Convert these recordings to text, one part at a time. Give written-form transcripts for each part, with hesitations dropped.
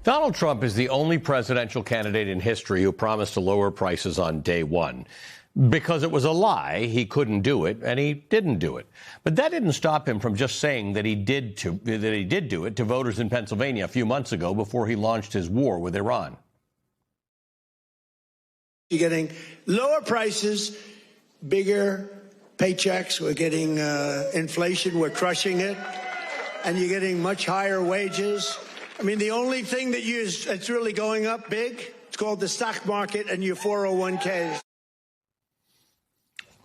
Donald Trump is the only presidential candidate in history who promised to lower prices on day one. Because it was a lie, he couldn't do it, and he didn't do it. But that didn't stop him from just saying that he did do it to voters in Pennsylvania a few months ago before he launched his war with Iran. You're getting lower prices, bigger paychecks. We're getting inflation. We're crushing it. And you're getting much higher wages. I mean, the only thing that's really going up big, it's called the stock market and your 401ks.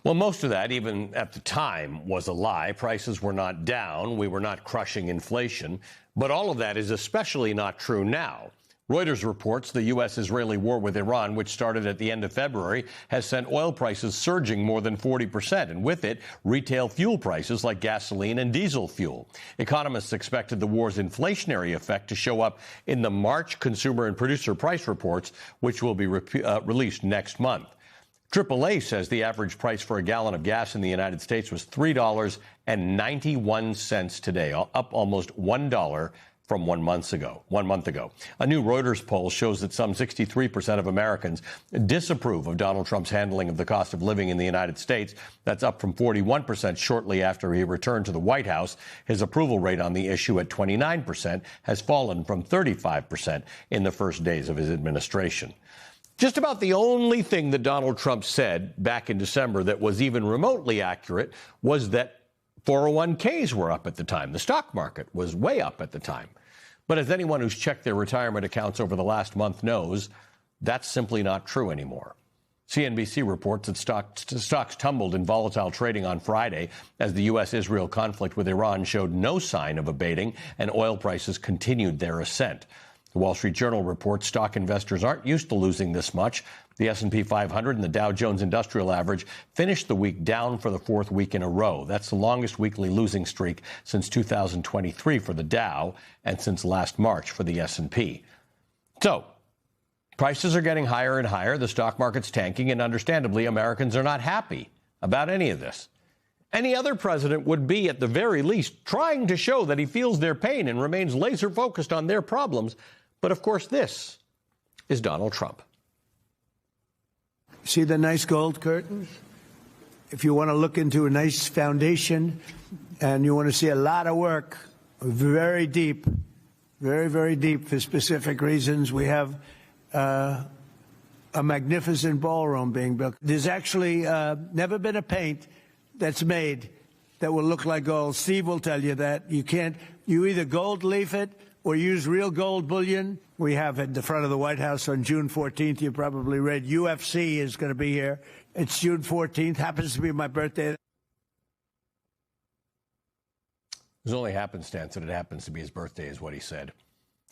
Well, most of that, even at the time, was a lie. Prices were not down. We were not crushing inflation. But all of that is especially not true now. Reuters reports the U.S.-Israeli war with Iran, which started at the end of February, has sent oil prices surging more than 40%, and with it, retail fuel prices like gasoline and diesel fuel. Economists expected the war's inflationary effect to show up in the March consumer and producer price reports, which will be released next month. AAA says the average price for a gallon of gas in the United States was $3.91 today, up almost $1 from 1 month ago. A new Reuters poll shows that some 63% of Americans disapprove of Donald Trump's handling of the cost of living in the United States. That's up from 41% shortly after he returned to the White House. His approval rate on the issue at 29% has fallen from 35% in the first days of his administration. Just about the only thing that Donald Trump said back in December that was even remotely accurate was that 401ks were up at the time. The stock market was way up at the time. But as anyone who's checked their retirement accounts over the last month knows, that's simply not true anymore. CNBC reports that stocks tumbled in volatile trading on Friday as the U.S.-Israel conflict with Iran showed no sign of abating and oil prices continued their ascent. The Wall Street Journal reports stock investors aren't used to losing this much. The S&P 500 and the Dow Jones Industrial Average finished the week down for the fourth week in a row. That's the longest weekly losing streak since 2023 for the Dow and since last March for the S&P. So, prices are getting higher and higher. The stock market's tanking, and understandably, Americans are not happy about any of this. Any other president would be, at the very least, trying to show that he feels their pain and remains laser focused on their problems. But, of course, this is Donald Trump. See the nice gold curtains? If you want to look into a nice foundation and you want to see a lot of work, very deep, very, very deep for specific reasons, we have a magnificent ballroom being built. There's actually never been a paint that's made that will look like gold. Steve will tell you that. You either gold leaf it or use real gold bullion. We have at the front of the White House on June 14th, you probably read, UFC is going to be here. It's June 14th, happens to be my birthday. There's only happenstance that it happens to be his birthday, is what he said.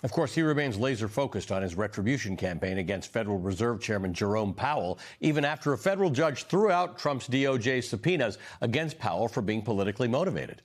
Of course, he remains laser focused on his retribution campaign against Federal Reserve Chairman Jerome Powell, even after a federal judge threw out Trump's DOJ subpoenas against Powell for being politically motivated.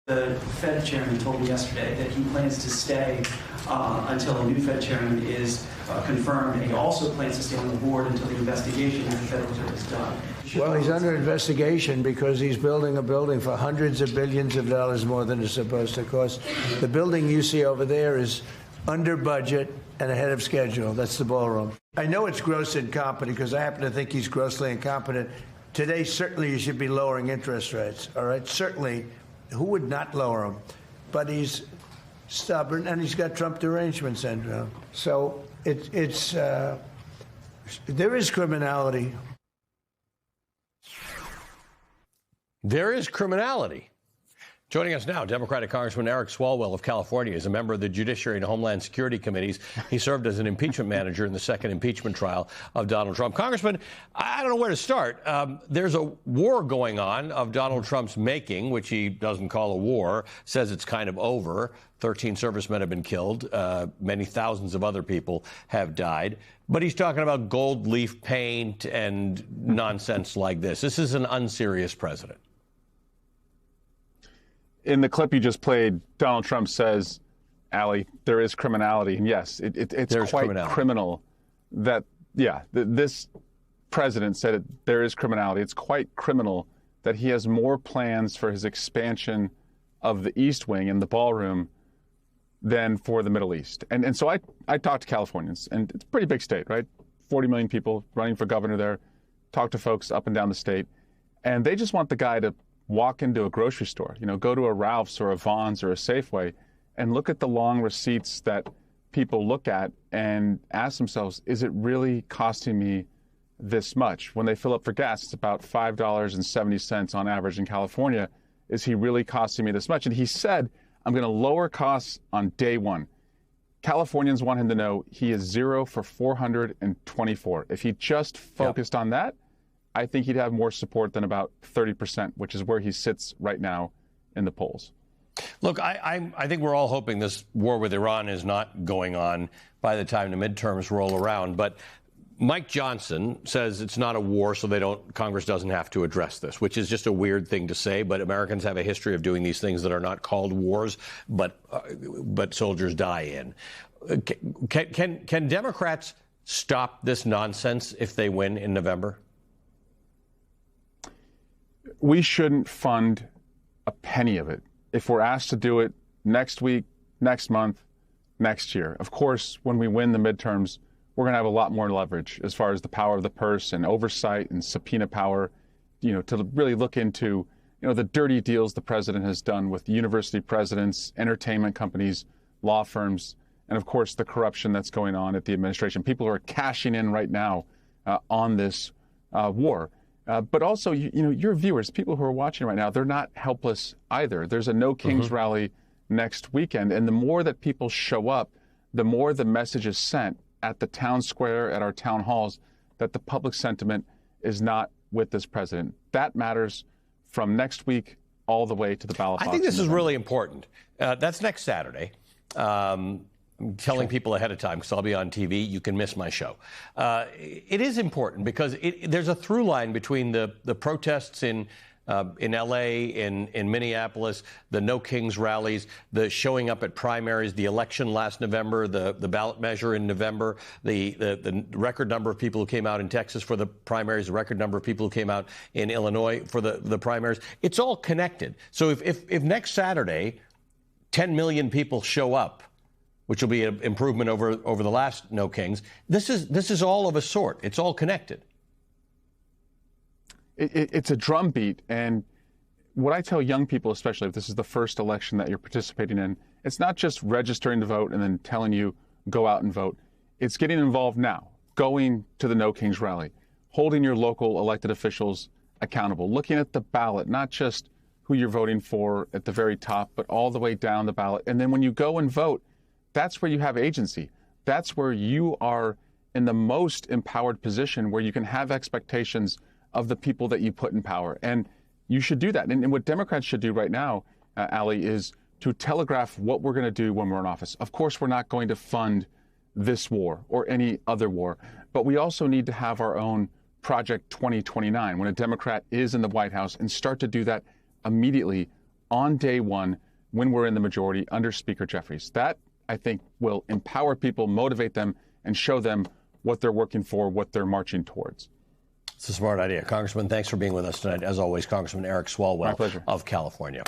The Fed chairman told me yesterday that he plans to stay until a new Fed chairman is confirmed, and he also plans to stay on the board until the investigation of the Federal Reserve is done. Well, he's under investigation because he's building a building for hundreds of billions of dollars more than it's supposed to cost. The building you see over there is under budget and ahead of schedule. That's the ballroom. I know it's gross incompetent because I happen to think he's grossly incompetent. Today, certainly you should be lowering interest rates, all right? Certainly. Who would not lower them? But he's stubborn, and he's got Trump derangement syndrome. So there is criminality. There is criminality. Joining us now, Democratic Congressman Eric Swalwell of California is a member of the Judiciary and Homeland Security Committees. He served as an impeachment manager in the second impeachment trial of Donald Trump. Congressman, I don't know where to start. There's a war going on of Donald Trump's making, which he doesn't call a war, says it's kind of over. 13 servicemen have been killed. Many thousands of other people have died. But he's talking about gold leaf paint and nonsense like this. This is an unserious president. In the clip you just played, Donald Trump says, Allie, there is criminality. And yes, it's quite criminal that, this president said there is criminality. It's quite criminal that he has more plans for his expansion of the East Wing and the ballroom than for the Middle East. And so I talked to Californians, and it's a pretty big state, right? 40 million people running for governor there. Talk to folks up and down the state, and they just want the guy to walk into a grocery store, go to a Ralph's or a Vons or a Safeway and look at the long receipts that people look at and ask themselves, is it really costing me this much? When they fill up for gas, it's about $5.70 on average in California. Is he really costing me this much? And he said, I'm going to lower costs on day one. Californians want him to know he is 0 for 424. If he just focused on that, I think he'd have more support than about 30%, which is where he sits right now in the polls. Look, I think we're all hoping this war with Iran is not going on by the time the midterms roll around. But Mike Johnson says it's not a war, so Congress doesn't have to address this, which is just a weird thing to say. But Americans have a history of doing these things that are not called wars, but soldiers die in. Can Democrats stop this nonsense if they win in November? We shouldn't fund a penny of it. If we're asked to do it next week, next month, next year. Of course, when we win the midterms, we're going to have a lot more leverage as far as the power of the purse and oversight and subpoena power, to really look into, the dirty deals the president has done with university presidents, entertainment companies, law firms, and of course the corruption that's going on at the administration. People are cashing in right now on this war. But also, your viewers, people who are watching right now, they're not helpless either. There's a No Kings rally next weekend, and the more that people show up, the more the message is sent at the town square, at our town halls, that the public sentiment is not with this president. That matters from next week all the way to the ballot box. I think this is really important. That's next Saturday. I'm telling people ahead of time because I'll be on TV. You can miss my show. It is important because there's a through line between the protests in L.A., in Minneapolis, the No Kings rallies, the showing up at primaries, the election last November, the ballot measure in November, the record number of people who came out in Texas for the primaries, the record number of people who came out in Illinois for the primaries. It's all connected. So if next Saturday 10 million people show up, which will be an improvement over the last No Kings, this is all of a sort. It's all connected. It's a drumbeat, and what I tell young people, especially if this is the first election that you're participating in, it's not just registering to vote and then telling you go out and vote. It's getting involved now, going to the No Kings rally, holding your local elected officials accountable, looking at the ballot, not just who you're voting for at the very top, but all the way down the ballot. And then when you go and vote, that's where you have agency. That's where you are in the most empowered position, where you can have expectations of the people that you put in power. And you should do that. And what Democrats should do right now, Ali, is to telegraph what we're going to do when we're in office. Of course, we're not going to fund this war or any other war, but we also need to have our own Project 2029 when a Democrat is in the White House, and start to do that immediately on day one when we're in the majority under Speaker Jeffries. That, I think, will empower people, motivate them, and show them what they're working for, what they're marching towards. It's a smart idea. Congressman, thanks for being with us tonight. As always, Congressman Eric Swalwell of California.